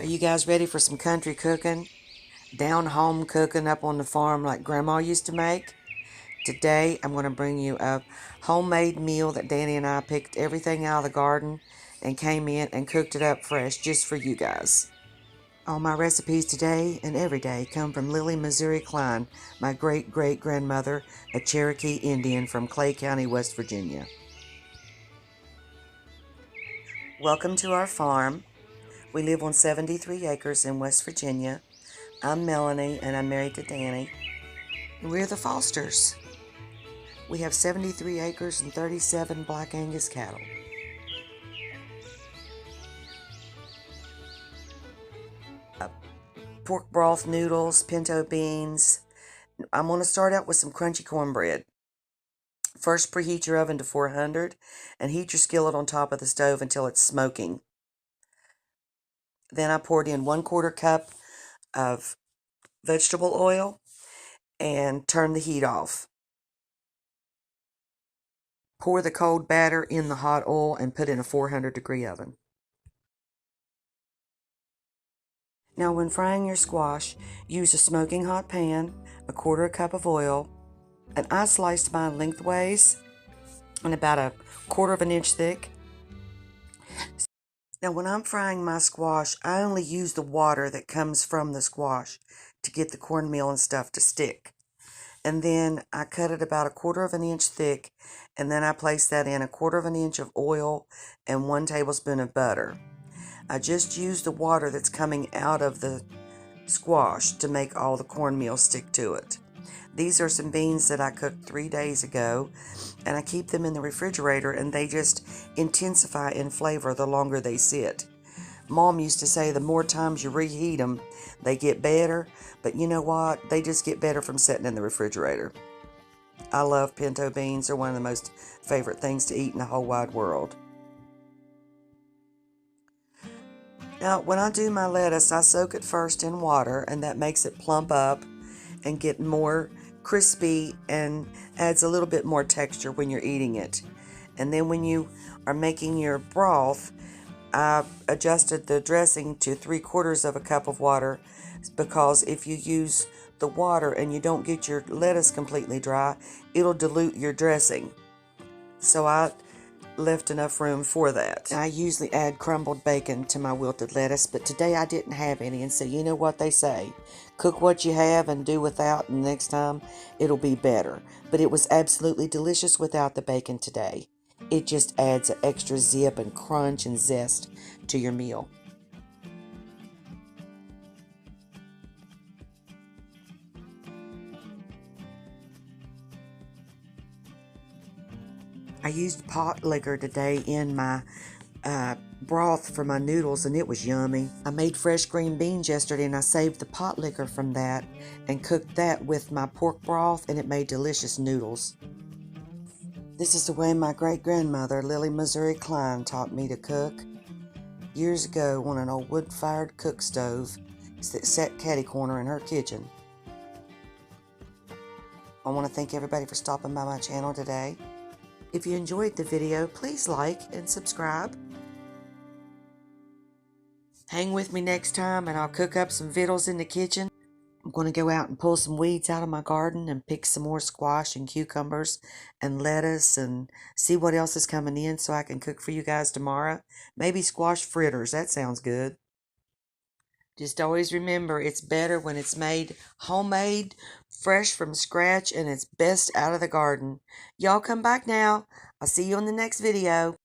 Are you guys ready for some country cooking? Down home cooking up on the farm like Grandma used to make? Today I'm going to bring you a homemade meal that Danny and I picked everything out of the garden and came in and cooked it up fresh just for you guys. All my recipes today and every day come from Lily Missouri Klein, my great-great-grandmother, a Cherokee Indian from Clay County, West Virginia. Welcome to our farm. We live on 73 acres in West Virginia. I'm Melanie and I'm married to Danny. We're the Fosters. We have 73 acres and 37 Black Angus cattle. Pork broth noodles, pinto beans. I'm going to start out with some crunchy cornbread. First, preheat your oven to 400 and heat your skillet on top of the stove until it's smoking. Then I poured in 1/4 cup of vegetable oil and turn the heat off. Pour the cold batter in the hot oil and put in a 400-degree oven. Now when frying your squash, use a smoking hot pan, 1/4 cup of oil, and I sliced mine lengthways and about 1/4 inch thick. Now when I'm frying my squash, I only use the water that comes from the squash to get the cornmeal and stuff to stick. And then I cut it about 1/4 inch thick, and then I place that in 1/4 inch of oil and 1 tablespoon of butter. I just use the water that's coming out of the squash to make all the cornmeal stick to it. These are some beans that I cooked 3 days ago, and I keep them in the refrigerator, and they just intensify in flavor the longer they sit. Mom used to say the more times you reheat them, they get better, but you know what? They just get better from sitting in the refrigerator. I love pinto beans. They're one of the most favorite things to eat in the whole wide world. Now, when I do my lettuce, I soak it first in water, and that makes it plump up and get more crispy and adds a little bit more texture when you're eating it. And then when you are making your broth, I adjusted the dressing to 3/4 cup of water, because if you use the water and you don't get your lettuce completely dry, it'll dilute your dressing. So I left enough room for that. I usually add crumbled bacon to my wilted lettuce, but today I didn't have any, and so you know what they say, cook what you have and do without, and next time it'll be better. But it was absolutely delicious without the bacon today. It just adds an extra zip and crunch and zest to your meal. I used pot liquor today in my broth for my noodles, and it was yummy. I made fresh green beans yesterday, and I saved the pot liquor from that and cooked that with my pork broth, and it made delicious noodles. This is the way my great-grandmother, Lily Missouri Klein, taught me to cook years ago on an old wood-fired cook stove that sat catty-corner in her kitchen. I want to thank everybody for stopping by my channel today. If you enjoyed the video, please like and subscribe. Hang with me next time and I'll cook up some victuals in the kitchen. I'm going to go out and pull some weeds out of my garden and pick some more squash and cucumbers and lettuce and see what else is coming in so I can cook for you guys tomorrow. Maybe squash fritters. That sounds good. Just always remember, it's better when it's made homemade, fresh from scratch, and it's best out of the garden. Y'all come back now. I'll see you on the next video.